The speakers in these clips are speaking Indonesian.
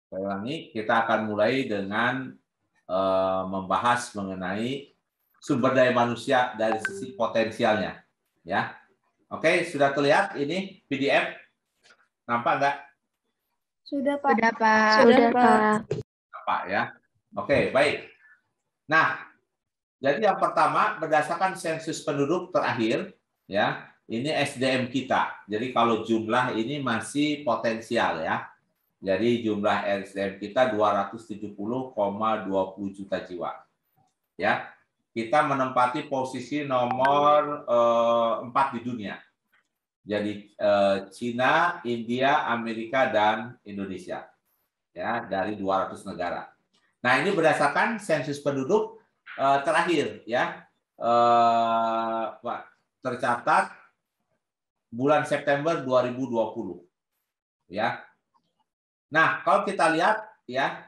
Saya ulangi, kita akan mulai dengan membahas mengenai sumber daya manusia dari sisi potensialnya. Ya, oke, sudah terlihat ini PDF? Nampak nggak? Sudah, Pak. Sudah, Pak. Sudah, Pak. Nampak ya. Oke, baik. Nah, jadi yang pertama berdasarkan sensus penduduk terakhir, ya, ini SDM kita. Jadi kalau jumlah ini masih potensial ya. Jadi jumlah SDM kita 270,20 juta jiwa. Ya, kita menempati posisi nomor 4 di dunia. Jadi Cina, India, Amerika, dan Indonesia. Ya, dari 200 negara. Nah, ini berdasarkan sensus penduduk terakhir ya. Tercatat bulan September 2020. Ya. Nah, kalau kita lihat ya,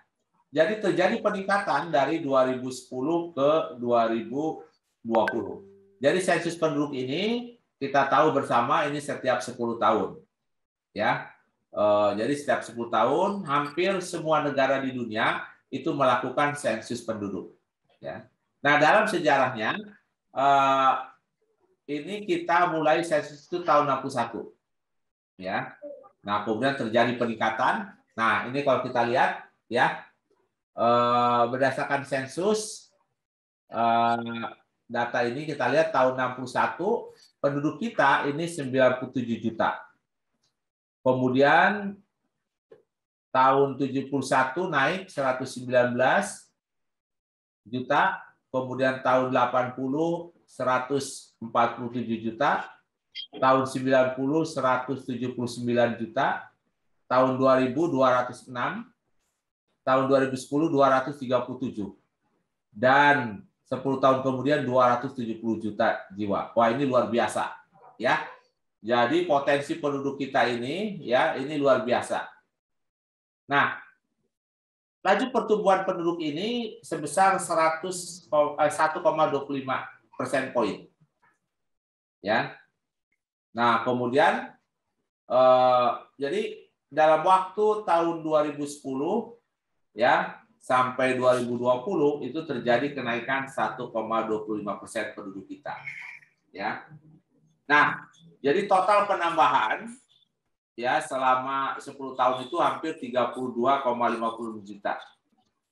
jadi terjadi peningkatan dari 2010 ke 2020. Jadi sensus penduduk ini kita tahu bersama ini setiap 10 tahun. Ya. Jadi setiap 10 tahun hampir semua negara di dunia itu melakukan sensus penduduk. Ya. Nah, dalam sejarahnya ini kita mulai sensus itu tahun 61. Ya. Nah, kemudian terjadi peningkatan. Nah, ini kalau kita lihat ya, berdasarkan sensus data ini kita lihat tahun 61 penduduk kita ini 97 juta. Kemudian tahun 71 naik 119 juta, kemudian tahun 80 147 juta, tahun 90 179 juta, tahun 2000 206, tahun 2010 237. Dan 10 tahun kemudian 270 juta jiwa. Wah, ini luar biasa, ya. Jadi potensi penduduk kita ini ya, ini luar biasa. Nah, laju pertumbuhan penduduk ini sebesar 1,25% poin. Ya. Nah, kemudian jadi dalam waktu tahun 2010 ya sampai 2020 itu terjadi kenaikan 1,25% penduduk kita. Ya. Nah, jadi total penambahan ya selama 10 tahun itu hampir 32,50 juta.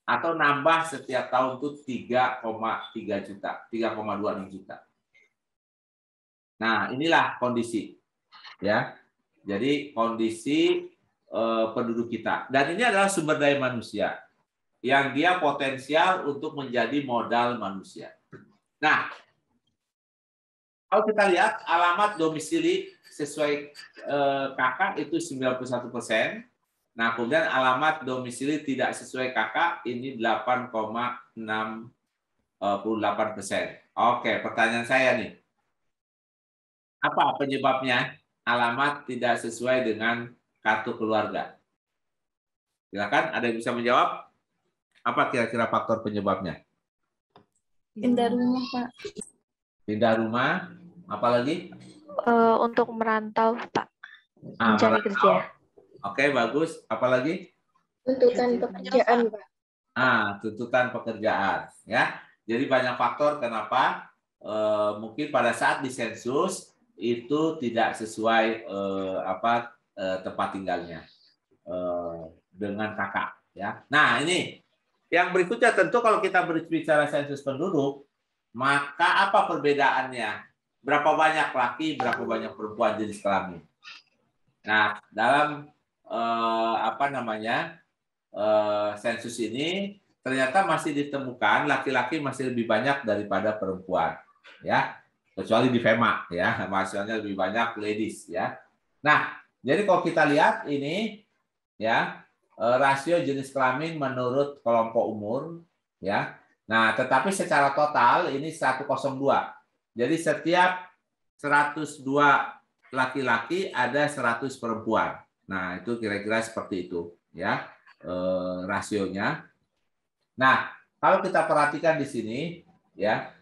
Atau nambah setiap tahun itu 3,3 juta, 3,26 juta. Nah, inilah kondisi. Ya. Jadi kondisi penduduk kita. Dan ini adalah sumber daya manusia yang dia potensial untuk menjadi modal manusia. Nah, kalau kita lihat alamat domisili sesuai KK itu 91%. Nah, kemudian alamat domisili tidak sesuai KK ini 8,68%. Oke, pertanyaan saya nih. Apa penyebabnya alamat tidak sesuai dengan kartu keluarga? Silakan, ada yang bisa menjawab? Apa kira-kira faktor penyebabnya? Pindah rumah, Pak. Pindah rumah, apalagi? Untuk merantau, Pak. merantau. Mencari kerja. Oke, bagus. Apalagi? Tuntutan pekerjaan, Pak. Tuntutan pekerjaan. Ya, jadi banyak faktor kenapa mungkin pada saat disensus itu tidak sesuai tempat tinggalnya dengan kakak. Ya. Nah, ini yang berikutnya tentu kalau kita berbicara sensus penduduk, maka apa perbedaannya? Berapa banyak laki, berapa banyak perempuan jenis kelamin? Nah, dalam sensus ini ternyata masih ditemukan laki-laki masih lebih banyak daripada perempuan, ya. Kecuali di FEMA, ya, maksudnya lebih banyak ladies, ya. Nah, jadi kalau kita lihat ini, ya, rasio jenis kelamin menurut kelompok umur, ya. Nah, tetapi secara total ini 102. Jadi setiap 102 laki-laki ada 100 perempuan. Nah, itu kira-kira seperti itu, ya, rasionya. Nah, kalau kita perhatikan di sini, ya,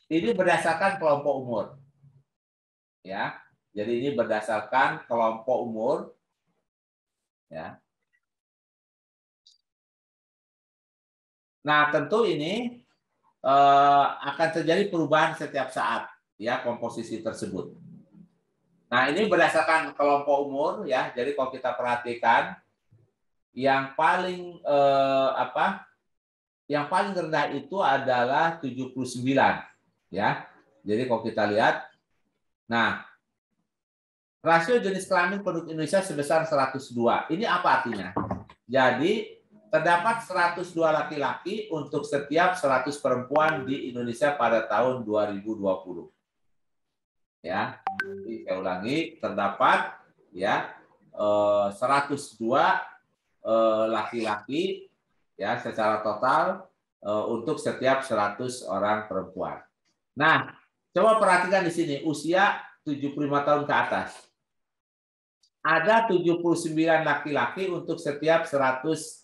ini berdasarkan kelompok umur, ya. Jadi ini berdasarkan kelompok umur. Ya. Nah, tentu ini akan terjadi perubahan setiap saat ya komposisi tersebut. Nah, ini berdasarkan kelompok umur ya. Jadi kalau kita perhatikan yang paling yang paling rendah itu adalah 79 ya. Jadi kalau kita lihat, nah rasio jenis kelamin penduduk Indonesia sebesar 102. Ini apa artinya? Jadi terdapat 102 laki-laki untuk setiap 100 perempuan di Indonesia pada tahun 2020. Ya, jadi saya ulangi, terdapat ya 102 laki-laki ya secara total untuk setiap 100 orang perempuan. Nah, coba perhatikan di sini usia 75 tahun ke atas. Ada 79 laki-laki untuk setiap 100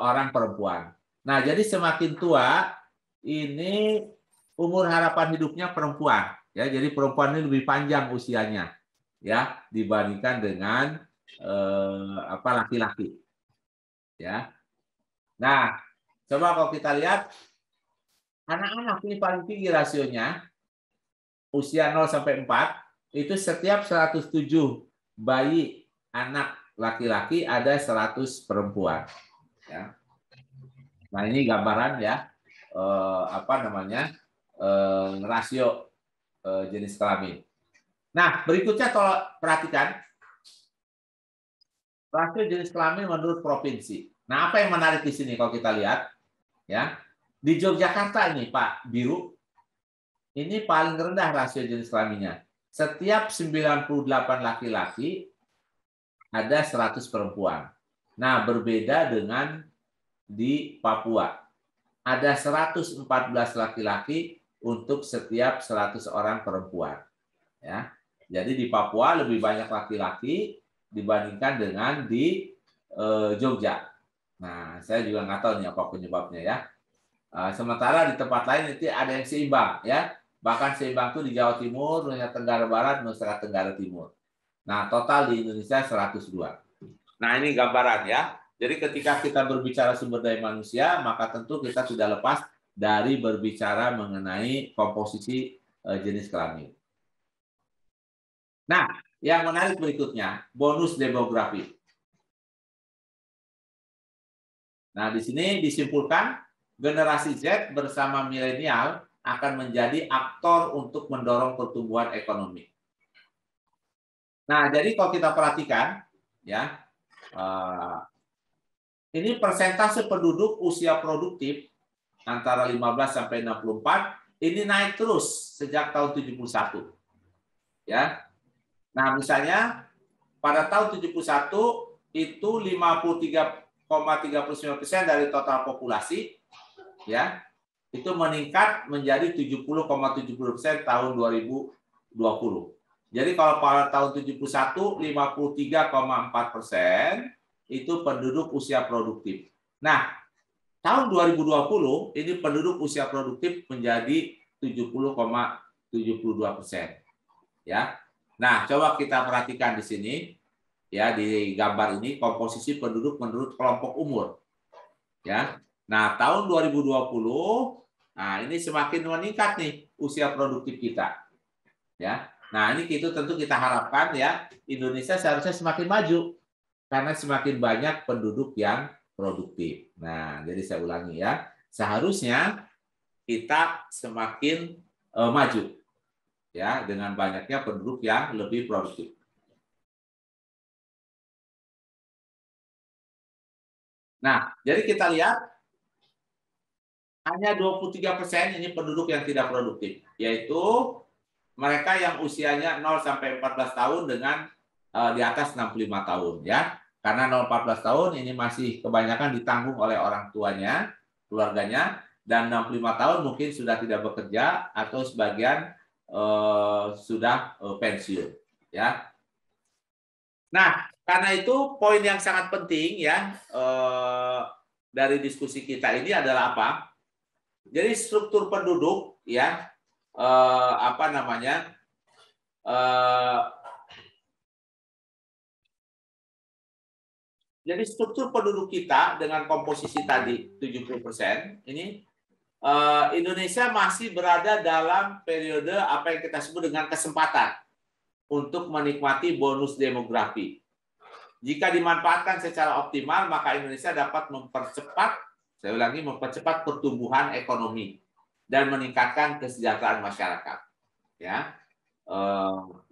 orang perempuan. Nah, jadi semakin tua ini umur harapan hidupnya perempuan, ya. Jadi perempuan ini lebih panjang usianya, ya, dibandingkan dengan laki-laki, ya. Nah, coba kalau kita lihat anak-anak ini paling tinggi rasionya usia 0 sampai 4 itu setiap 107 bayi anak laki-laki ada 100 perempuan, ya. Nah, ini gambaran ya rasio jenis kelamin. Nah, berikutnya kalau perhatikan rasio jenis kelamin menurut provinsi. Nah, apa yang menarik di sini kalau kita lihat ya. Di Yogyakarta ini, Pak Biru, ini paling rendah rasio jenis kelaminnya. Setiap 98 laki-laki ada 100 perempuan. Nah, berbeda dengan di Papua. Ada 114 laki-laki untuk setiap 100 orang perempuan. Ya. Jadi di Papua lebih banyak laki-laki dibandingkan dengan di Jogja. Nah, saya juga nggak tahu nih apa penyebabnya ya. Sementara di tempat lain itu ada yang seimbang ya. Bahkan seimbang itu di Jawa Timur, Nusa Tenggara Barat, Nusa Tenggara Timur. Nah, total di Indonesia 102. Nah, ini gambaran ya. Jadi ketika kita berbicara sumber daya manusia, maka tentu kita tidak lepas dari berbicara mengenai komposisi jenis kelamin. Nah, yang menarik berikutnya, bonus demografi. Nah, di sini disimpulkan generasi Z bersama milenial akan menjadi aktor untuk mendorong pertumbuhan ekonomi. Nah, jadi kalau kita perhatikan, ya, ini persentase penduduk usia produktif antara 15 sampai 64 ini naik terus sejak tahun 71. Ya. Nah, misalnya pada tahun 71 itu 53,39% dari total populasi ya. Itu meningkat menjadi 70,70% tahun 2020. Jadi kalau pada tahun 71 53,4% itu penduduk usia produktif. Nah, tahun 2020 ini penduduk usia produktif menjadi 70,72%. Ya. Nah, coba kita perhatikan di sini ya di gambar ini komposisi penduduk menurut kelompok umur. Ya. Nah, tahun 2020 nah ini semakin meningkat nih usia produktif kita. Ya. Nah, ini itu tentu kita harapkan ya Indonesia seharusnya semakin maju karena semakin banyak penduduk yang produktif. Nah, jadi saya ulangi ya, seharusnya kita semakin maju ya dengan banyaknya penduduk yang lebih produktif. Nah, jadi kita lihat hanya 23% ini penduduk yang tidak produktif, yaitu mereka yang usianya 0 sampai 14 tahun dengan di atas 65 tahun ya. Karena 0-14 tahun ini masih kebanyakan ditanggung oleh orang tuanya, keluarganya, dan 65 tahun mungkin sudah tidak bekerja atau sebagian sudah pensiun ya. Nah, karena itu poin yang sangat penting ya dari diskusi kita ini adalah apa? Jadi struktur penduduk ya Jadi struktur penduduk kita dengan komposisi tadi 70%, ini Indonesia masih berada dalam periode apa yang kita sebut dengan kesempatan untuk menikmati bonus demografi. Jika dimanfaatkan secara optimal, maka Indonesia dapat mempercepat, saya ulangi, mempercepat pertumbuhan ekonomi dan meningkatkan kesejahteraan masyarakat. Ya,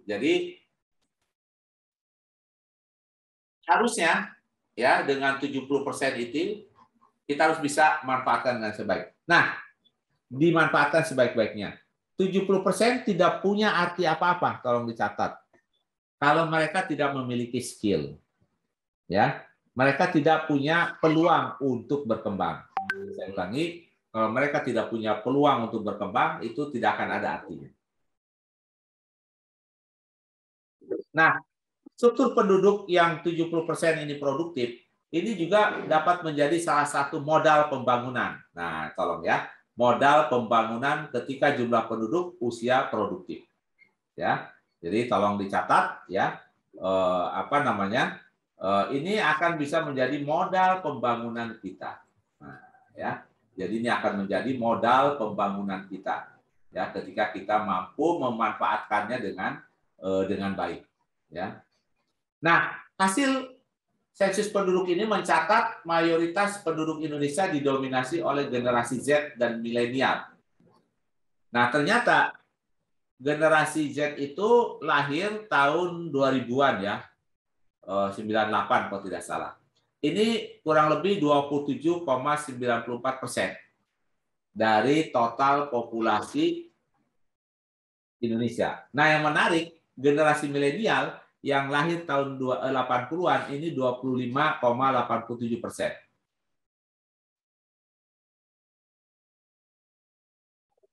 jadi harusnya ya dengan 70% itu kita harus bisa manfaatkan dengan sebaik. Nah, dimanfaatkan sebaik-baiknya. 70% tidak punya arti apa-apa, tolong dicatat. Kalau mereka tidak memiliki skill. Ya, mereka tidak punya peluang untuk berkembang. Saya ulangi, kalau mereka tidak punya peluang untuk berkembang, itu tidak akan ada artinya. Nah, struktur penduduk yang 70% ini produktif, ini juga dapat menjadi salah satu modal pembangunan. Nah, tolong ya, modal pembangunan ketika jumlah penduduk usia produktif. Ya, jadi tolong dicatat ya, ini akan bisa menjadi modal pembangunan kita. Nah, ya, jadi ini akan menjadi modal pembangunan kita. Ya, ketika kita mampu memanfaatkannya dengan baik. Ya. Nah, hasil sensus penduduk ini mencatat mayoritas penduduk Indonesia didominasi oleh generasi Z dan milenial. Nah, ternyata generasi Z itu lahir tahun 2000-an ya, 98 kalau tidak salah. Ini kurang lebih 27,94% dari total populasi Indonesia. Nah, yang menarik, generasi milenial yang lahir tahun 80-an ini 25,87%.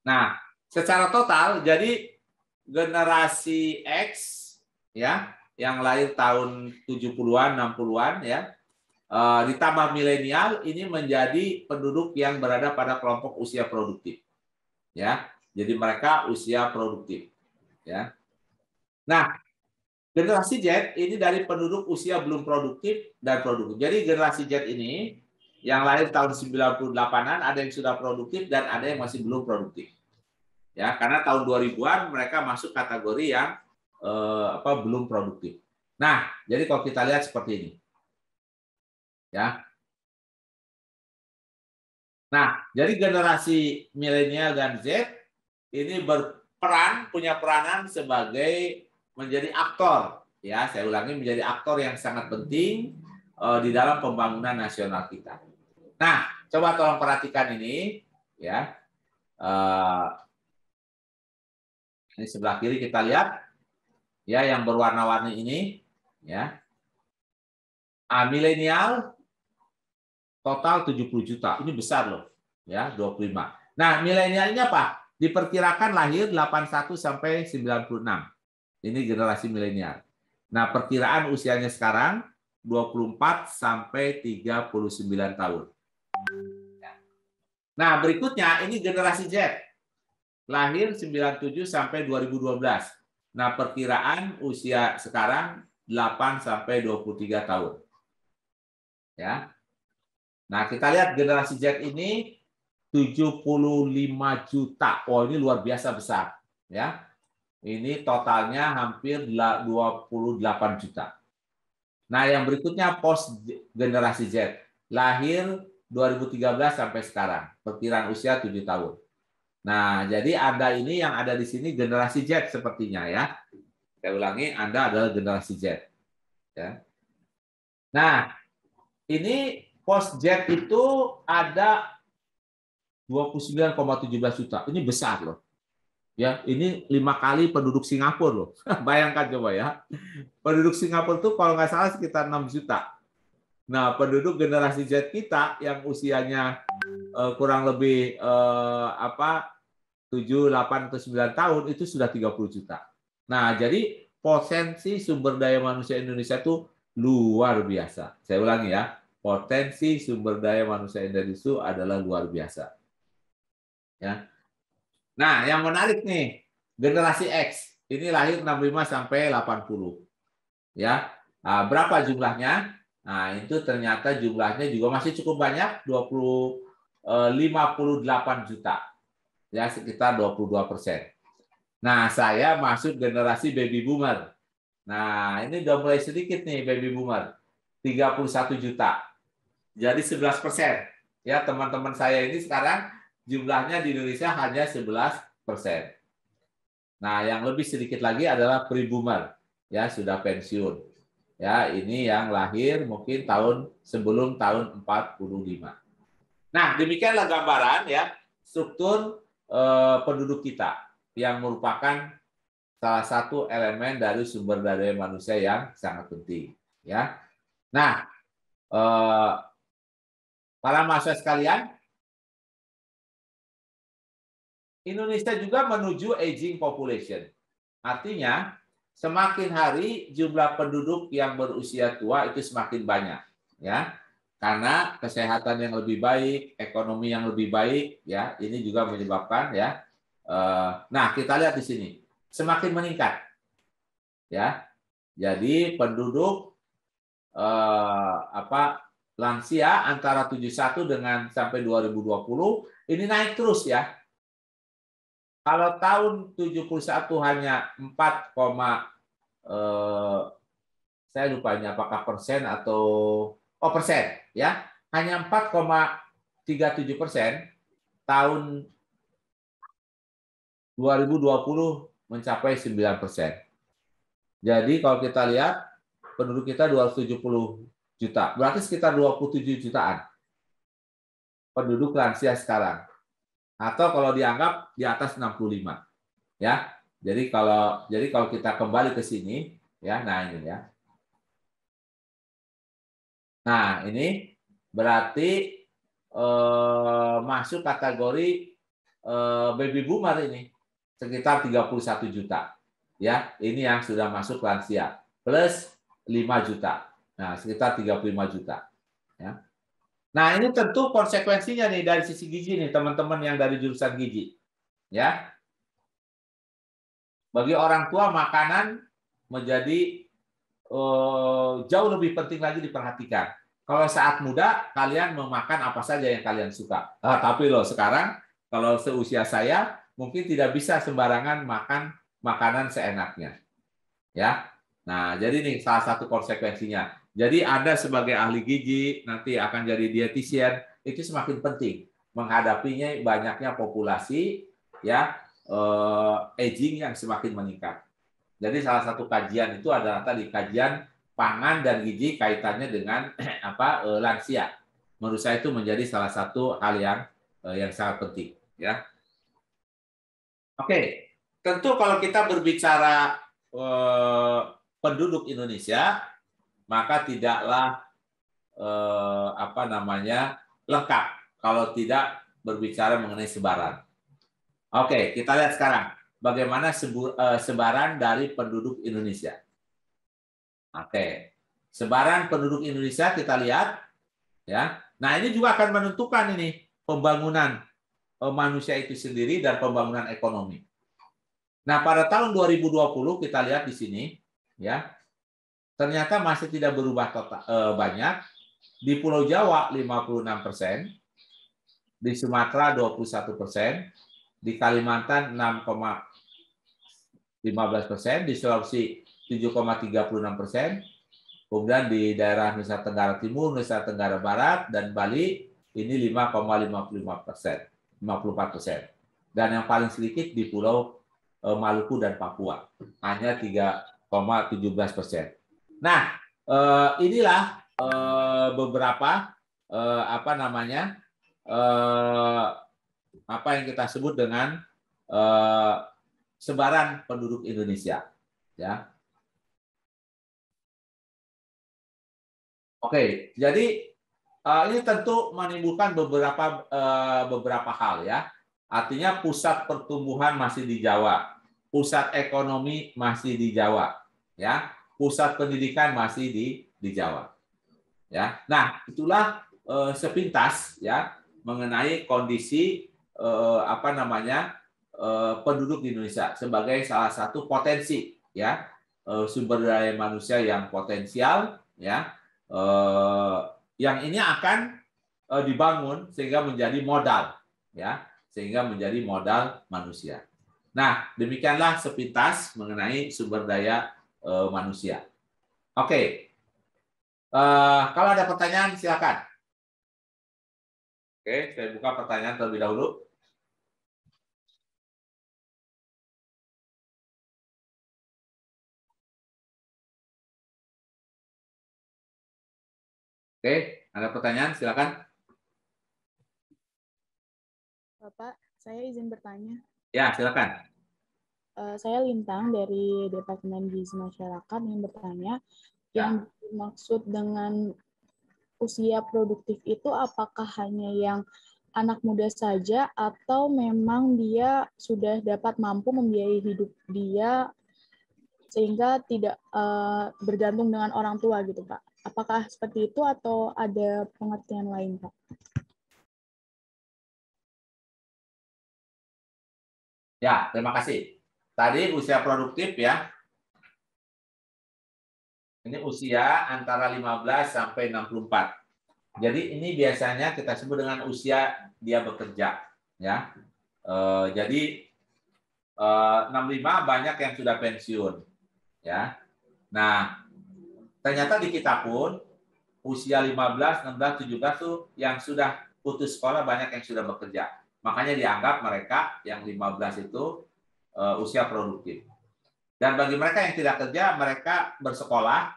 Nah, secara total jadi generasi X ya yang lahir tahun 70-an, 60-an ya ditambah milenial ini menjadi penduduk yang berada pada kelompok usia produktif. Ya. Jadi mereka usia produktif ya. Nah, generasi Z ini dari penduduk usia belum produktif dan produktif. Jadi generasi Z ini yang lahir tahun 98-an ada yang sudah produktif dan ada yang masih belum produktif. Ya, karena tahun 2000-an mereka masuk kategori yang belum produktif. Nah, jadi kalau kita lihat seperti ini. Ya. Nah, jadi generasi milenial dan Z ini punya peranan sebagai menjadi aktor. Ya, saya ulangi, menjadi aktor yang sangat penting di dalam pembangunan nasional kita. Nah, coba tolong perhatikan ini, ya. Ini sebelah kiri kita lihat, ya, yang berwarna-warni ini, ya. Milenial total 70 juta, ini besar loh, ya, 25. Nah, milenial ini apa? Diperkirakan lahir 81 sampai 96. Ini generasi milenial. Nah, perkiraan usianya sekarang 24 sampai 39 tahun. Nah, berikutnya ini generasi Z. Lahir 97 sampai 2012. Nah, perkiraan usia sekarang 8 sampai 23 tahun. Ya. Nah, kita lihat generasi Z ini 75 juta. Oh, ini luar biasa besar, ya. Ini totalnya hampir 28 juta. Nah, yang berikutnya post generasi Z. Lahir 2013 sampai sekarang. Perkiraan usia 7 tahun. Nah, jadi Anda ini yang ada di sini generasi Z sepertinya ya. Saya ulangi, Anda adalah generasi Z. Ya. Nah, ini post Z itu ada 29,17 juta. Ini besar loh. Ya, ini 5 kali penduduk Singapura loh. Bayangkan coba ya. Penduduk Singapura tuh kalau nggak salah sekitar 6 juta. Nah, penduduk generasi Z kita yang usianya kurang lebih 7, 8 atau 9 tahun itu sudah 30 juta. Nah, jadi potensi sumber daya manusia Indonesia itu luar biasa. Saya ulangi ya. Potensi sumber daya manusia Indonesia adalah luar biasa. Ya. Nah, yang menarik nih, generasi X. Ini lahir 65 sampai 80. Ya. Nah, berapa jumlahnya? Nah, itu ternyata jumlahnya juga masih cukup banyak, 58 juta. Ya, sekitar 22%. Nah, saya masuk generasi baby boomer. Nah, ini udah mulai sedikit nih baby boomer. 31 juta. Jadi 11%. Ya, teman-teman saya ini sekarang jumlahnya di Indonesia hanya 11%. Nah, yang lebih sedikit lagi adalah pre-boomer. Ya, sudah pensiun. Ya, ini yang lahir mungkin sebelum tahun 45. Nah, demikianlah gambaran ya struktur penduduk kita yang merupakan salah satu elemen dari sumber daya manusia yang sangat penting. Ya, nah, para mahasiswa sekalian, Indonesia juga menuju aging population. Artinya, semakin hari jumlah penduduk yang berusia tua itu semakin banyak, ya. Karena kesehatan yang lebih baik, ekonomi yang lebih baik, ya, ini juga menyebabkan, ya. Nah, kita lihat di sini, semakin meningkat, ya. Jadi penduduk lansia antara 71 dengan sampai 2020 ini naik terus, ya. Kalau tahun 71 hanya 4, saya lupa ini apakah persen atau persen, ya, hanya 4,37%. Tahun 2020 mencapai 9%. Jadi kalau kita lihat penduduk kita 270 juta, berarti sekitar 27 jutaan penduduk lansia sekarang. Atau kalau dianggap di atas 65. Ya. Jadi kalau kita kembali ke sini, ya, nah ini ya. Nah, ini berarti masuk kategori baby boomer ini sekitar 31 juta. Ya, ini yang sudah masuk lansia plus 5 juta. Nah, sekitar 35 juta. Ya. Nah, ini tentu konsekuensinya nih dari sisi gizi nih, teman-teman yang dari jurusan gizi. Ya. Bagi orang tua makanan menjadi jauh lebih penting lagi diperhatikan. Kalau saat muda kalian memakan apa saja yang kalian suka. Tapi loh sekarang kalau seusia saya mungkin tidak bisa sembarangan makan makanan seenaknya. Ya. Nah, jadi nih salah satu konsekuensinya. Jadi Anda sebagai ahli gizi nanti akan jadi dietitian, itu semakin penting menghadapinya banyaknya populasi, ya, aging yang semakin meningkat. Jadi salah satu kajian itu adalah tadi kajian pangan dan gizi kaitannya dengan lansia. Menurut saya itu menjadi salah satu hal yang sangat penting, ya. Oke, tentu kalau kita berbicara penduduk Indonesia, maka tidaklah lengkap kalau tidak berbicara mengenai sebaran. Oke, kita lihat sekarang bagaimana sebaran dari penduduk Indonesia. Oke, sebaran penduduk Indonesia kita lihat, ya. Nah, ini juga akan menentukan ini pembangunan manusia itu sendiri dan pembangunan ekonomi. Nah, pada tahun 2020 kita lihat di sini, ya, ternyata masih tidak berubah banyak. Di Pulau Jawa 56%, di Sumatera 21%, di Kalimantan 6,15%, di Sulawesi 7,36%, kemudian di daerah Nusa Tenggara Timur, Nusa Tenggara Barat, dan Bali ini 5,54%. Dan yang paling sedikit di Pulau Maluku dan Papua, hanya 3,17%. Nah, inilah beberapa apa yang kita sebut dengan sebaran penduduk Indonesia, ya. Oke, jadi ini tentu menimbulkan beberapa hal, ya. Artinya pusat pertumbuhan masih di Jawa, pusat ekonomi masih di Jawa, ya. Pusat pendidikan masih di Jawa, ya. Nah, itulah sepintas, ya, mengenai kondisi penduduk di Indonesia sebagai salah satu potensi, ya, sumber daya manusia yang potensial, ya, yang ini akan dibangun sehingga menjadi modal, ya, sehingga menjadi modal manusia. Nah, demikianlah sepintas mengenai sumber daya manusia. Oke, kalau ada pertanyaan silakan. Oke, saya buka pertanyaan terlebih dahulu. Oke, ada pertanyaan silakan. Bapak, saya izin bertanya. Ya, silakan. Saya Lintang dari Departemen Gizi Masyarakat yang bertanya, yang dimaksud dengan usia produktif itu apakah hanya yang anak muda saja atau memang dia sudah dapat mampu membiayai hidup dia sehingga tidak bergantung dengan orang tua gitu, Pak? Apakah seperti itu atau ada pengertian lain, Pak? Ya, terima kasih. Tadi usia produktif ya. Ini usia antara 15 sampai 64. Jadi ini biasanya kita sebut dengan usia dia bekerja, ya. Jadi 65 banyak yang sudah pensiun, ya. Nah, ternyata di kita pun usia 15, 16, 17 tuh yang sudah putus sekolah banyak yang sudah bekerja. Makanya dianggap mereka yang 15 itu usia produktif. Dan bagi mereka yang tidak kerja, mereka bersekolah,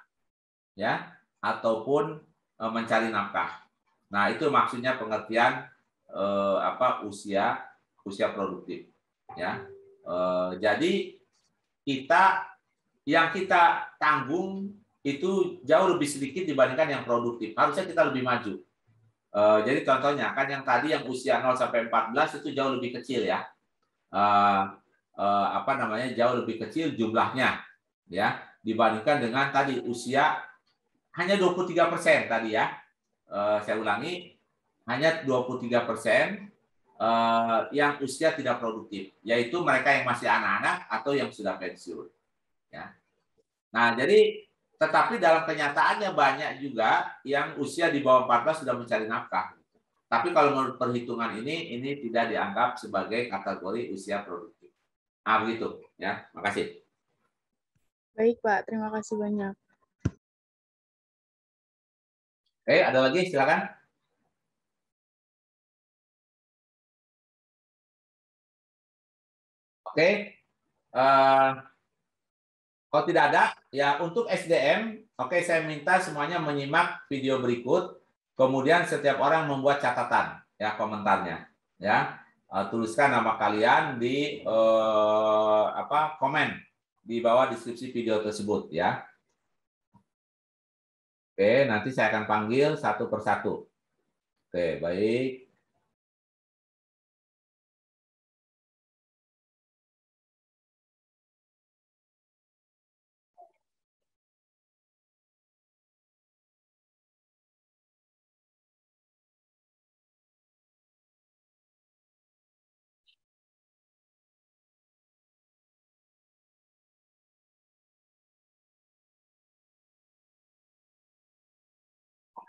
ya, ataupun mencari nafkah. Nah, itu maksudnya pengertian usia produktif, ya. Jadi yang kita tanggung itu jauh lebih sedikit dibandingkan yang produktif. Harusnya kita lebih maju. Jadi contohnya kan yang tadi yang usia 0 sampai 14 itu jauh lebih kecil ya. Jauh lebih kecil jumlahnya ya dibandingkan dengan tadi usia hanya 23% tadi ya. Saya ulangi, hanya 23% yang usia tidak produktif, yaitu mereka yang masih anak-anak atau yang sudah pensiun. Ya. Nah, jadi tetapi dalam kenyataannya banyak juga yang usia di bawah 14 sudah mencari nafkah. Tapi kalau menurut perhitungan ini tidak dianggap sebagai kategori usia produktif. Nah, begitu ya. Makasih. Baik, Pak. Terima kasih banyak. Oke, ada lagi silakan. Oke. Kalau tidak ada, ya untuk SDM, oke, saya minta semuanya menyimak video berikut. Kemudian setiap orang membuat catatan, ya komentarnya, ya. Tuliskan nama kalian di komen di bawah deskripsi video tersebut, ya. Oke, nanti saya akan panggil satu persatu. Oke, baik.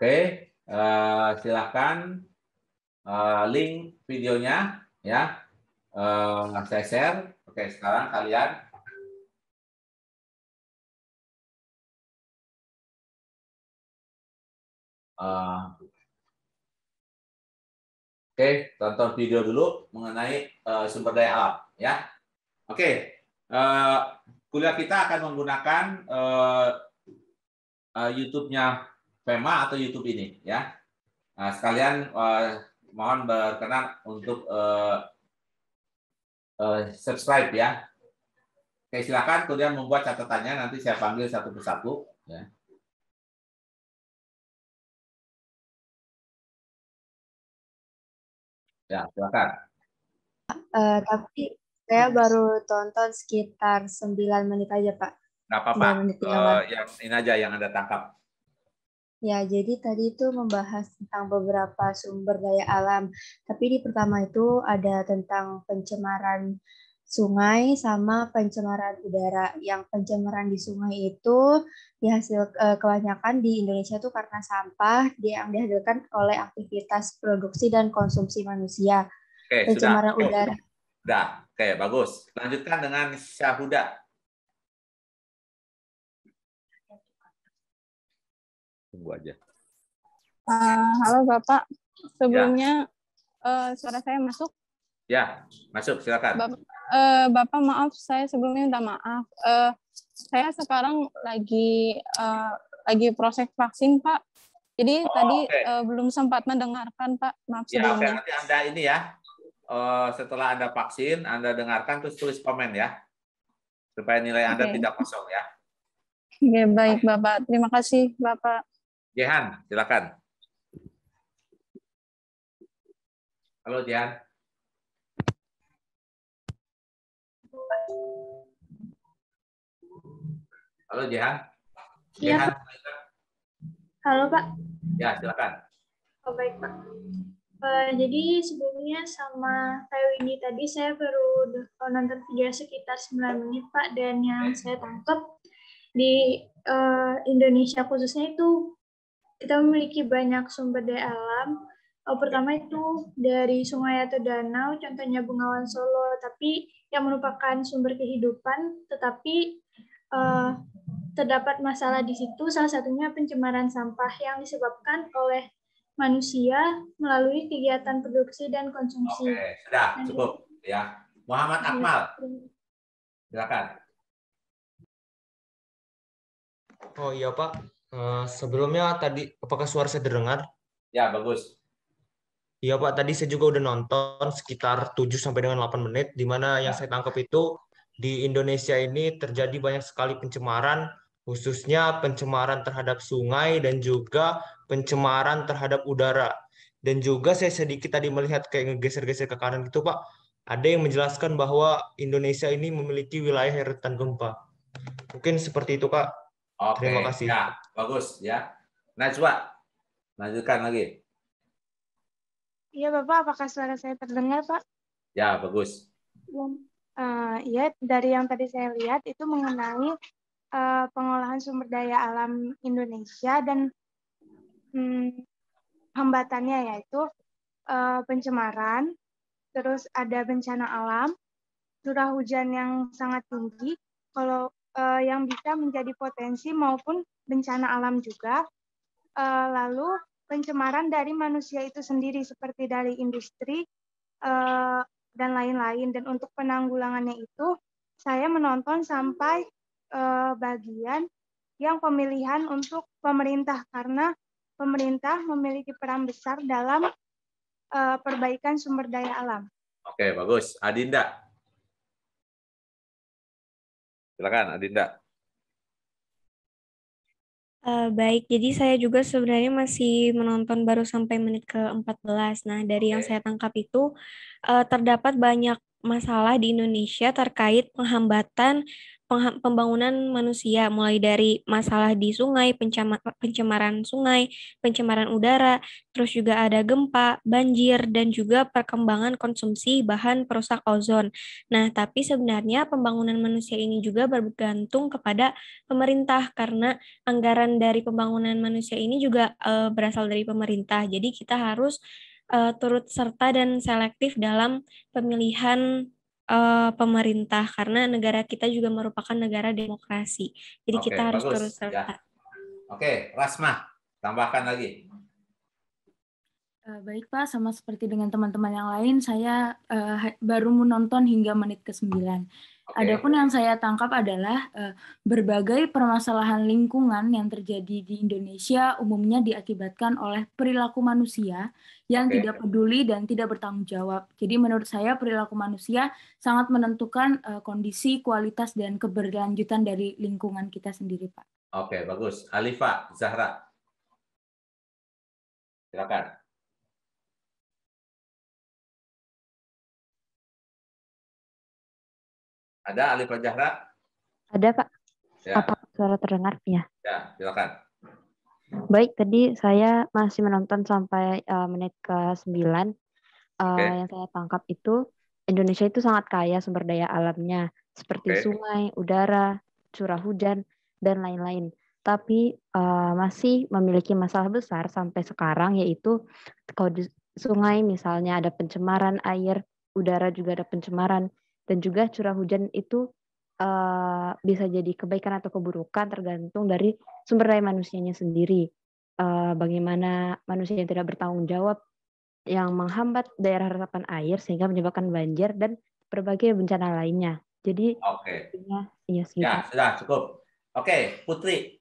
Oke, silakan link videonya, ya. Saya share. Oke, sekarang kalian oke, tonton video dulu mengenai sumber daya alam, ya. Oke, kuliah kita akan menggunakan YouTube-nya FEMA atau YouTube ini, ya. Nah, sekalian mohon berkenan untuk subscribe, ya. Oke, silakan kemudian membuat catatannya, nanti saya panggil satu persatu, ya. Ya, silakan. Tapi saya baru tonton sekitar 9 menit aja, Pak. Nggak apa-apa. 9 menit yang lalu. Yang ini aja yang Anda tangkap. Ya, jadi tadi itu membahas tentang beberapa sumber daya alam. Tapi di pertama itu ada tentang pencemaran sungai sama pencemaran udara. Yang pencemaran di sungai itu kebanyakan di Indonesia itu karena sampah yang dihasilkan oleh aktivitas produksi dan konsumsi manusia. Oke, sudah. Pencemaran udara. Sudah. Oke, bagus. Lanjutkan dengan Syahuda. Tunggu aja. Halo Bapak, sebelumnya suara saya masuk? Ya, masuk, silakan. Bapak maaf, saya sebelumnya minta maaf. Saya sekarang lagi proses vaksin, Pak. Jadi tadi belum sempat mendengarkan, Pak. Maaf Ya, oke. sebelumnya. Nanti Anda ini ya, setelah Anda vaksin, Anda dengarkan terus tulis komen ya, supaya nilai Anda Oke. tidak kosong ya. Oke, baik Bapak. Terima kasih, Bapak. Jehan, silakan. Halo, Jehan. Halo, Jehan. Iya, Jehan. Halo Pak. Ya, silakan. Oh, baik Pak. Jadi sebelumnya sama kayak Windy tadi saya baru nonton video sekitar 9 menit Pak, dan yang saya tangkap di Indonesia khususnya itu kita memiliki banyak sumber daya alam. Pertama itu dari sungai atau danau, contohnya Bengawan Solo, tapi yang merupakan sumber kehidupan, tetapi terdapat masalah di situ, salah satunya pencemaran sampah yang disebabkan oleh manusia melalui kegiatan produksi dan konsumsi. Oke, sudah cukup ya. Muhammad Akmal, silakan. Oh iya Pak, sebelumnya tadi apakah suara saya terdengar? Ya, bagus. Iya Pak, tadi saya juga udah nonton sekitar 7 sampai dengan 8 menit, di mana yang saya tangkap itu di Indonesia ini terjadi banyak sekali pencemaran, khususnya pencemaran terhadap sungai dan juga pencemaran terhadap udara. Dan juga saya sedikit tadi melihat kayak ngegeser-geser ke kanan gitu Pak, ada yang menjelaskan bahwa Indonesia ini memiliki wilayah yang rentan gempa. Mungkin seperti itu Kak. Oke, Terima kasih. ya, bagus ya. Najwa, lanjutkan lagi. Iya Bapak, apakah suara saya terdengar Pak? Ya, bagus. Ya, dari yang tadi saya lihat itu mengenai pengolahan sumber daya alam Indonesia dan hambatannya yaitu pencemaran, terus ada bencana alam, curah hujan yang sangat tinggi, kalau yang bisa menjadi potensi maupun bencana alam juga, lalu pencemaran dari manusia itu sendiri seperti dari industri dan lain-lain. Dan untuk penanggulangannya itu saya menonton sampai bagian yang pemilihan untuk pemerintah, karena pemerintah memiliki peran besar dalam perbaikan sumber daya alam. Oke, bagus. Adinda. Silakan, Adinda. Baik, jadi saya juga sebenarnya masih menonton baru sampai menit ke-14. Nah, dari yang saya tangkap itu terdapat banyak masalah di Indonesia terkait penghambatan pembangunan manusia, mulai dari masalah di sungai, pencemaran sungai, pencemaran udara, terus juga ada gempa, banjir, dan juga perkembangan konsumsi bahan perusak ozon. Nah, tapi sebenarnya pembangunan manusia ini juga bergantung kepada pemerintah, karena anggaran dari pembangunan manusia ini juga berasal dari pemerintah. Jadi kita harus turut serta dan selektif dalam pemilihan pemerintah, karena negara kita juga merupakan negara demokrasi. Jadi Oke, kita harus bagus. turut serta. Ya. Oke, Rasma, tambahkan lagi. Baik Pak, sama seperti dengan teman-teman yang lain, saya baru menonton hingga menit ke-9. Adapun yang saya tangkap adalah berbagai permasalahan lingkungan yang terjadi di Indonesia umumnya diakibatkan oleh perilaku manusia yang tidak peduli dan tidak bertanggung jawab. Jadi menurut saya perilaku manusia sangat menentukan kondisi, kualitas, dan keberlanjutan dari lingkungan kita sendiri, Pak. Oke, bagus. Alifa, Zahra. Silakan. Ada Alifa Zahra? Ada Pak. Ya. Apa suara terdengar? Ya. Ya, silakan. Baik, tadi saya masih menonton sampai menit ke-9. Yang saya tangkap itu, Indonesia itu sangat kaya sumber daya alamnya, seperti Oke. sungai, udara, curah hujan, dan lain-lain. Tapi masih memiliki masalah besar sampai sekarang, yaitu kalau di sungai misalnya ada pencemaran air, udara juga ada pencemaran, dan juga curah hujan itu bisa jadi kebaikan atau keburukan tergantung dari sumber daya manusianya sendiri. Bagaimana manusia yang tidak bertanggung jawab yang menghambat daerah resapan air sehingga menyebabkan banjir dan berbagai bencana lainnya. Jadi Oke. iya sih Ya, Pak. sudah cukup. Oke, Putri.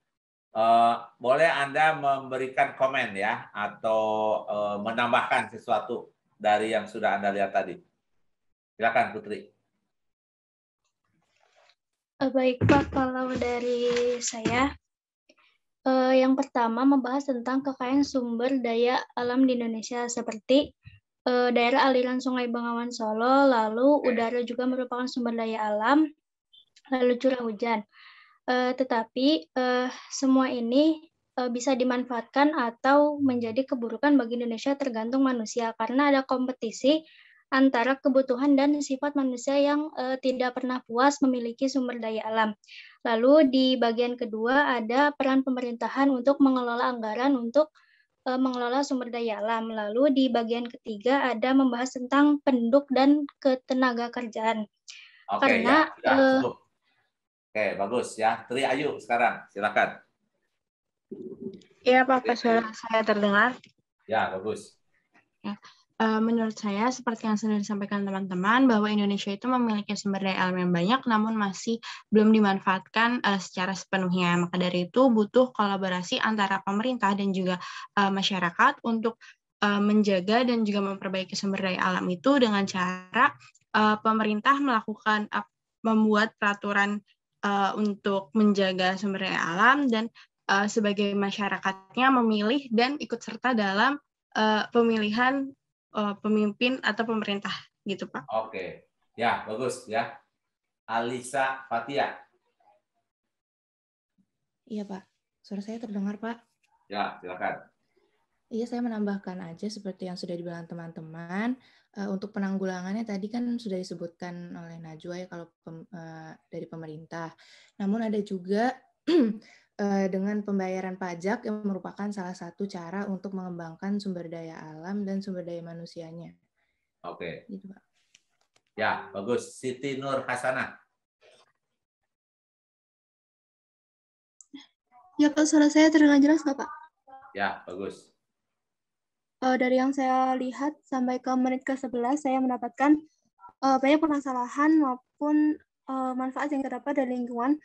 Boleh Anda memberikan komen ya atau menambahkan sesuatu dari yang sudah Anda lihat tadi. Silakan Putri. Baik Pak, kalau dari saya, yang pertama membahas tentang kekayaan sumber daya alam di Indonesia seperti daerah aliran Sungai Bengawan Solo, lalu udara juga merupakan sumber daya alam, lalu curah hujan. Tetapi semua ini bisa dimanfaatkan atau menjadi keburukan bagi Indonesia tergantung manusia karena ada kompetisi antara kebutuhan dan sifat manusia yang tidak pernah puas memiliki sumber daya alam. Lalu di bagian kedua ada peran pemerintahan untuk mengelola anggaran untuk mengelola sumber daya alam. Lalu di bagian ketiga ada membahas tentang penduduk dan ketenaga kerjaan. Oke, Karena ya, sudah cukup. Oke, bagus ya. Tri Ayu sekarang, silakan. Iya Pak, suara saya terdengar. Ya, bagus. Ya. Menurut saya, seperti yang sudah disampaikan teman-teman, bahwa Indonesia itu memiliki sumber daya alam yang banyak, namun masih belum dimanfaatkan secara sepenuhnya. Maka dari itu, butuh kolaborasi antara pemerintah dan juga masyarakat untuk menjaga dan juga memperbaiki sumber daya alam itu dengan cara pemerintah membuat peraturan untuk menjaga sumber daya alam dan sebagai masyarakatnya memilih dan ikut serta dalam pemilihan pemimpin atau pemerintah gitu Pak. Oke, ya bagus ya. Alisa Fatia. Iya Pak, suara saya terdengar Pak. Ya, silakan. Iya, saya menambahkan aja seperti yang sudah dibilang teman-teman. Untuk penanggulangannya tadi kan sudah disebutkan oleh Najwa ya kalau dari pemerintah. Namun ada juga dengan pembayaran pajak yang merupakan salah satu cara untuk mengembangkan sumber daya alam dan sumber daya manusianya. Oke. Gitu, Pak. Ya, bagus. Siti Nur Hasanah. Ya Pak, suara saya terdengar jelas nggak Pak? Ya, bagus. Dari yang saya lihat sampai ke menit ke-11, saya mendapatkan banyak permasalahan maupun manfaat yang terdapat dari lingkungan.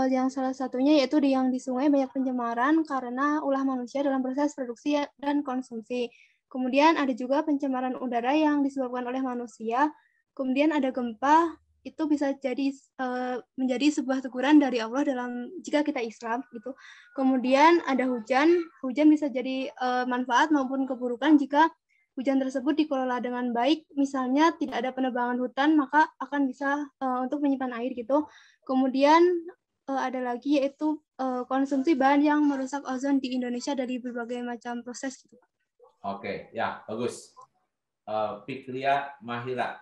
Yang salah satunya yaitu yang di sungai banyak pencemaran karena ulah manusia dalam proses produksi dan konsumsi. Kemudian ada juga pencemaran udara yang disebabkan oleh manusia. Kemudian ada gempa, itu bisa jadi menjadi sebuah teguran dari Allah jika kita Islam gitu. Kemudian ada hujan bisa jadi manfaat maupun keburukan jika hujan tersebut dikelola dengan baik, misalnya tidak ada penebangan hutan, maka akan bisa untuk menyimpan air gitu. Kemudian ada lagi yaitu konsumsi bahan yang merusak ozon di Indonesia dari berbagai macam proses gitu. Oke, ya bagus. Fikria Mahira.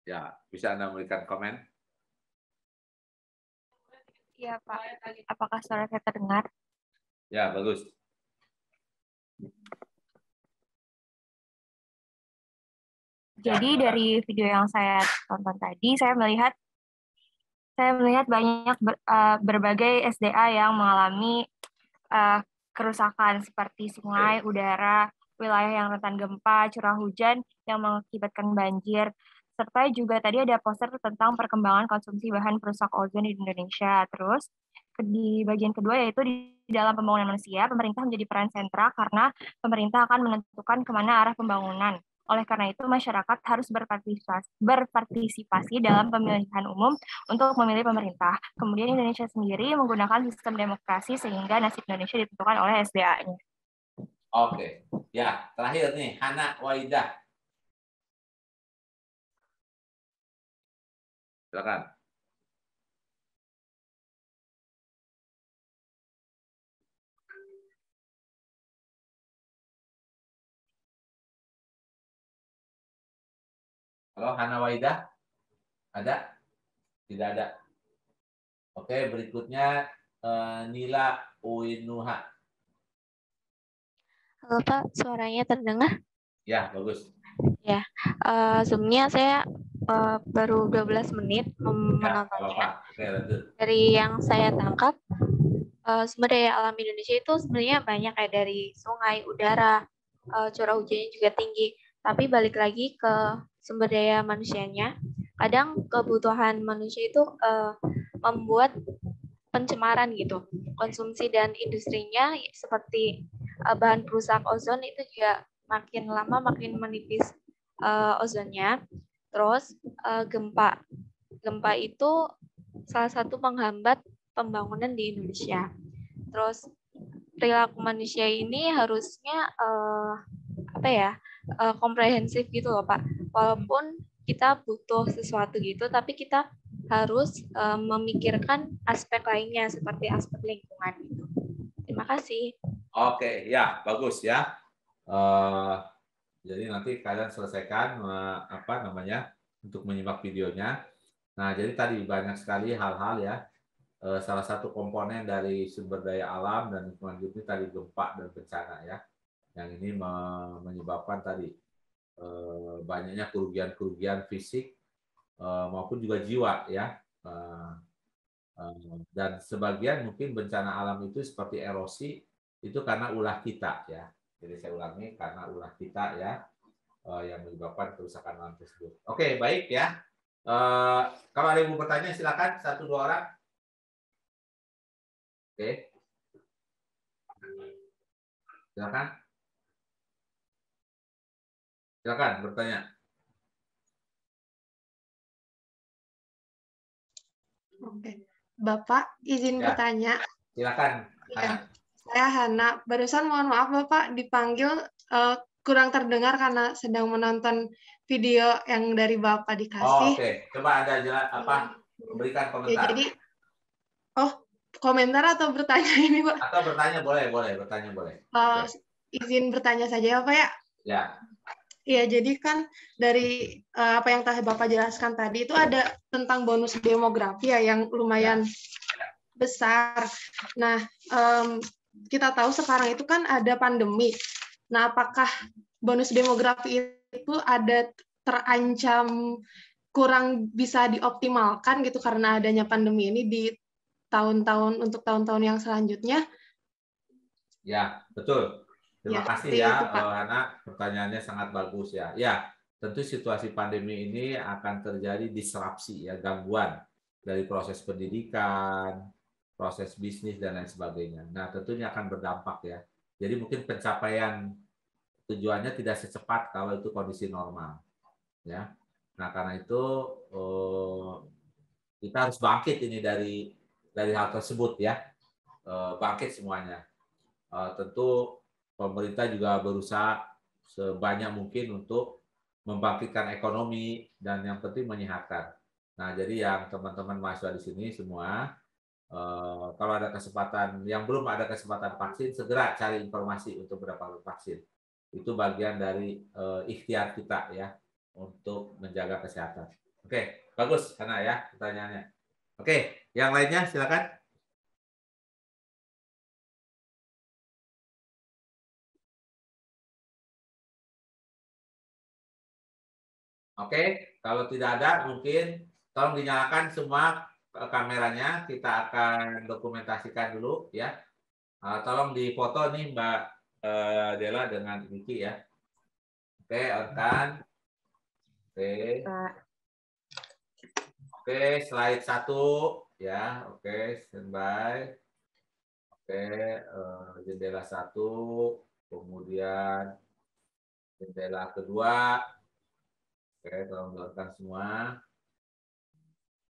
Ya, bisa Anda memberikan komen? Iya Pak, apakah suara saya terdengar? Ya, bagus. Jadi dari video yang saya tonton tadi, saya melihat banyak berbagai SDA yang mengalami kerusakan seperti sungai, udara, wilayah yang rentan gempa, curah hujan yang mengakibatkan banjir, serta juga tadi ada poster tentang perkembangan konsumsi bahan perusak ozon di Indonesia. Terus di bagian kedua yaitu di dalam pembangunan manusia, pemerintah menjadi peran sentra karena pemerintah akan menentukan kemana arah pembangunan. Oleh karena itu, masyarakat harus berpartisipasi dalam pemilihan umum untuk memilih pemerintah. Kemudian Indonesia sendiri menggunakan sistem demokrasi sehingga nasib Indonesia ditentukan oleh SDA-nya. Oke, ya terakhir nih Hana Waidah. Silakan. Halo, Hana Waidah? Ada? Tidak ada. Oke, berikutnya Nila Uinuha. Halo Pak, suaranya terdengar? Ya, bagus. Ya, sebelumnya saya baru 12 menit menontonnya. Oke, lanjut. Dari yang saya tangkap, sumber daya alam Indonesia itu sebenarnya banyak kayak dari sungai, udara, curah hujannya juga tinggi. Tapi balik lagi ke sumber daya manusianya, kadang kebutuhan manusia itu membuat pencemaran gitu. Konsumsi dan industrinya seperti bahan perusak ozon itu juga makin lama makin menipis ozonnya. Terus gempa. Gempa itu salah satu penghambat pembangunan di Indonesia. Terus perilaku manusia ini harusnya komprehensif gitu loh Pak. Walaupun kita butuh sesuatu gitu, tapi kita harus memikirkan aspek lainnya seperti aspek lingkungan gitu. Terima kasih. Oke, ya bagus ya. Jadi nanti kalian selesaikan untuk menyimak videonya. Nah, jadi tadi banyak sekali hal-hal ya. Salah satu komponen dari sumber daya alam dan lingkungan hidup ini tadi gempa dan bencana ya. Yang ini menyebabkan tadi banyaknya kerugian fisik maupun juga jiwa ya. Dan sebagian mungkin bencana alam itu seperti erosi itu karena ulah kita ya. Jadi saya ulangi, karena ulah kita ya yang menyebabkan kerusakan alam tersebut. Oke, baik ya. Kalau ada yang mau bertanya silakan 1-2 orang. Oke. Silakan. Silakan bertanya. Oke. Bapak, izin bertanya. Silakan. Ya, saya Hana. Barusan mohon maaf Bapak dipanggil kurang terdengar karena sedang menonton video yang dari Bapak dikasih. Oke. Coba Anda berikan komentar. Ya, jadi komentar atau bertanya ini Pak? Atau bertanya boleh, bertanya boleh. Izin bertanya saja ya Pak ya. Ya. Iya, jadi kan dari apa yang tadi Bapak jelaskan tadi itu ada tentang bonus demografi ya yang lumayan besar. Nah, kita tahu sekarang itu kan ada pandemi. Nah, apakah bonus demografi itu ada terancam kurang bisa dioptimalkan gitu karena adanya pandemi ini di tahun-tahun yang selanjutnya? Ya, betul. Terima kasih ya, Hana. Pertanyaannya sangat bagus ya. Ya, tentu situasi pandemi ini akan terjadi disrupsi ya, gangguan dari proses pendidikan, proses bisnis dan lain sebagainya. Nah, tentunya akan berdampak ya. Jadi mungkin pencapaian tujuannya tidak secepat kalau itu kondisi normal. Ya. Nah, karena itu kita harus bangkit ini dari hal tersebut ya. Bangkit semuanya. Tentu pemerintah juga berusaha sebanyak mungkin untuk membangkitkan ekonomi dan yang penting menyehatkan. Nah, jadi yang teman-teman mahasiswa di sini semua, kalau ada kesempatan, yang belum ada kesempatan vaksin, segera cari informasi untuk mendapatkan vaksin. Itu bagian dari ikhtiar kita ya untuk menjaga kesehatan. Oke, bagus Hana ya pertanyaannya. Oke, yang lainnya silakan. Oke, kalau tidak ada mungkin tolong dinyalakan semua kameranya. Kita akan dokumentasikan dulu ya. Tolong difoto nih Mbak Dela dengan Vicky ya. Oke, on-kan. Oke, slide 1 ya. Oke, standby. Oke, jendela 1, kemudian jendela kedua. Oke, tolong dilakukan semua.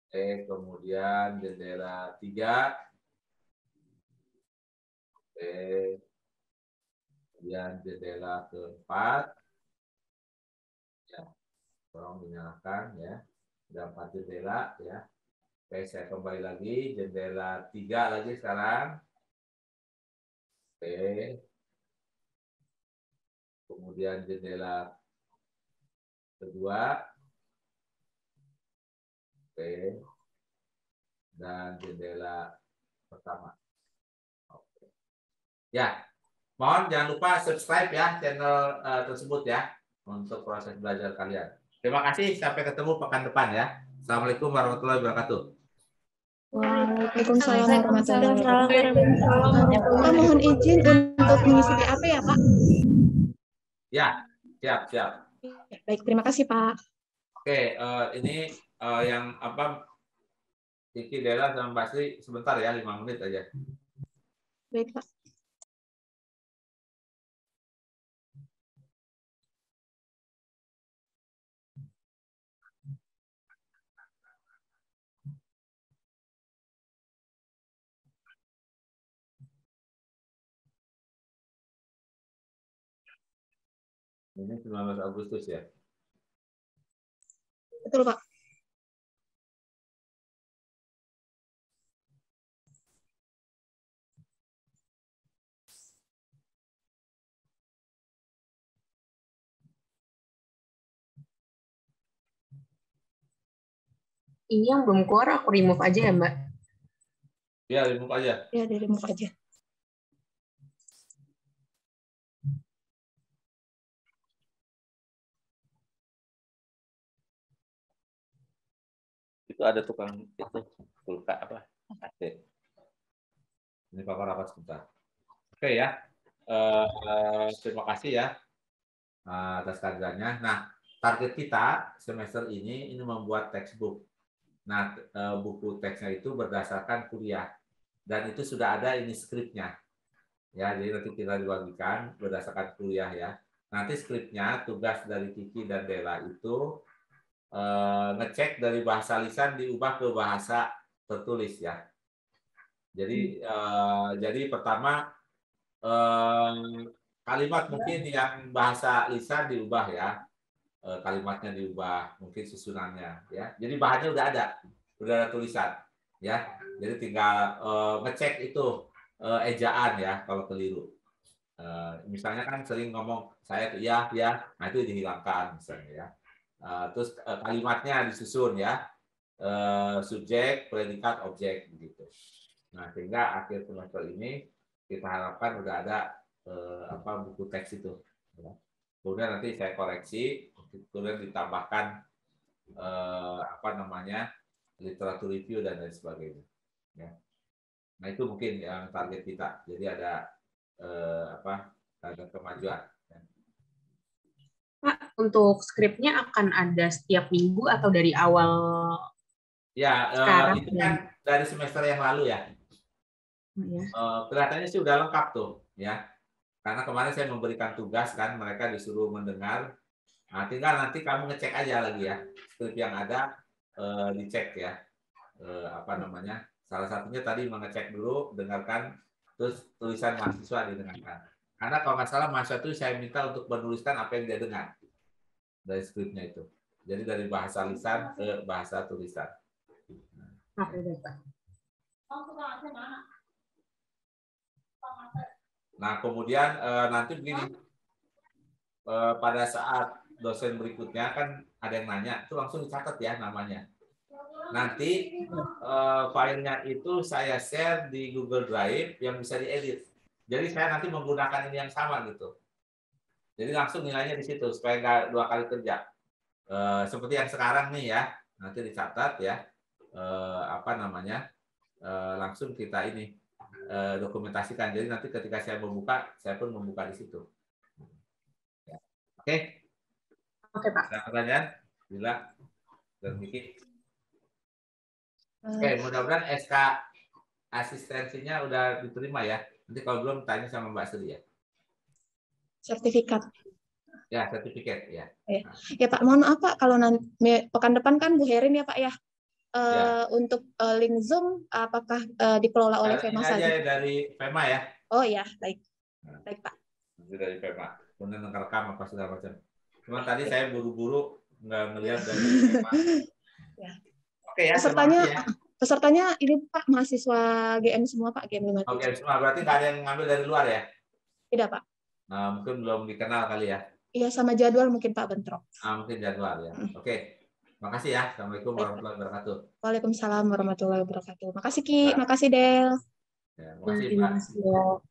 Oke, kemudian jendela 3. Oke. Kemudian jendela keempat. Ya, tolong dinyalakan ya. Ada 4 jendela ya. Oke, saya kembali lagi. Jendela 3 lagi sekarang. Oke. Kemudian jendela kedua. Oke. Dan jendela pertama. Oke. Ya, mohon jangan lupa subscribe ya channel tersebut ya untuk proses belajar kalian. Terima kasih, sampai ketemu pekan depan ya. Assalamualaikum warahmatullahi wabarakatuh. Waalaikumsalam warahmatullahi Waalaikumsalam. wabarakatuh. Pak, mohon izin untuk mengisi BAP ya, Pak? Ya, siap. Baik, terima kasih, Pak. Oke, ini yang apa Kiki, Dela, sama Mbak Sri sebentar ya, 5 menit aja. Baik, Pak. Ini 19 Agustus ya. Betul, Pak. Ini yang belum keluar aku remove aja ya, Mbak? Ya, remove aja. Ya, di remove aja. Itu ada tukang itu pulka apa? Oke. Ini papan rapat sebentar. Oke ya. Terima kasih ya atas kehadirannya. Nah, target kita semester ini membuat textbook. Nah, buku teksnya itu berdasarkan kuliah dan itu sudah ada ini skripnya. Ya, jadi nanti kita dibagikan berdasarkan kuliah ya. Nanti skripnya tugas dari Kiki dan Dela itu ngecek dari bahasa lisan diubah ke bahasa tertulis ya. Jadi pertama kalimat mungkin yang bahasa lisan diubah ya, kalimatnya diubah, mungkin susunannya ya. Jadi bahannya udah ada tulisan ya. Jadi tinggal ngecek itu ejaan ya kalau keliru. Misalnya kan sering ngomong saya tuh ya, nah itu dihilangkan misalnya ya. Terus kalimatnya disusun ya, subjek, predikat, objek begitu. Nah sehingga akhir semester ini kita harapkan udah ada buku teks itu. Ya. Kemudian nanti saya koreksi, kemudian ditambahkan literatur review dan lain sebagainya. Ya. Nah itu mungkin yang target kita. Jadi ada kemajuan. Pak, untuk skripnya akan ada setiap minggu atau dari awal? Ya, sekarang itu kan dari semester yang lalu ya. Kelihatannya sih udah lengkap tuh, ya. Karena kemarin saya memberikan tugas kan, mereka disuruh mendengar. Nah, tinggal nanti kamu ngecek aja lagi ya, skrip yang ada dicek ya. Salah satunya tadi mengecek dulu, dengarkan, terus tulisan mahasiswa didengarkan. Karena kalau nggak salah mahasiswa itu saya minta untuk menuliskan apa yang dia dengar dari skripnya itu. Jadi dari bahasa lisan ke bahasa tulisan. Nah kemudian nanti begini, pada saat dosen berikutnya kan ada yang nanya, itu langsung dicatat ya namanya. Nanti filenya itu saya share di Google Drive yang bisa diedit. Jadi saya nanti menggunakan ini yang sama gitu. Jadi langsung nilainya di situ supaya nggak 2 kali kerja. Seperti yang sekarang nih ya, nanti dicatat ya. Langsung kita ini dokumentasikan. Jadi nanti ketika saya membuka, saya pun membuka di situ. Ya. Oke. Oke, Pak. Ada pertanyaan? Bila dan Miki. Oke, mudah-mudahan SK asistensinya udah diterima ya. Nanti kalau belum tanya sama Mbak Sri ya. Sertifikat. Ya, sertifikat ya. Ya Pak, mohon maaf Pak, kalau nanti pekan depan kan Bu Herin ya Pak ya. Untuk link Zoom apakah dikelola oleh FEMA saja? Dari FEMA ya. Oh ya, baik. Baik Pak. Itu dari FEMA. Kemudian ngerekam apa segala macam. Cuma tadi saya buru-buru nggak melihat dari FEMA. Ya. Oke ya. Pesertanya ini Pak mahasiswa GM semua Pak, GM 57. Oke, semua berarti nggak ada yang ngambil dari luar ya? Tidak Pak. Nah, mungkin belum dikenal kali ya? Iya, sama jadwal mungkin Pak bentrok. Mungkin jadwal ya. Oke. Makasih ya. Assalamualaikum warahmatullahi wabarakatuh. Waalaikumsalam warahmatullahi wabarakatuh. Makasih Ki, makasih Del. Ya, makasih Mbak.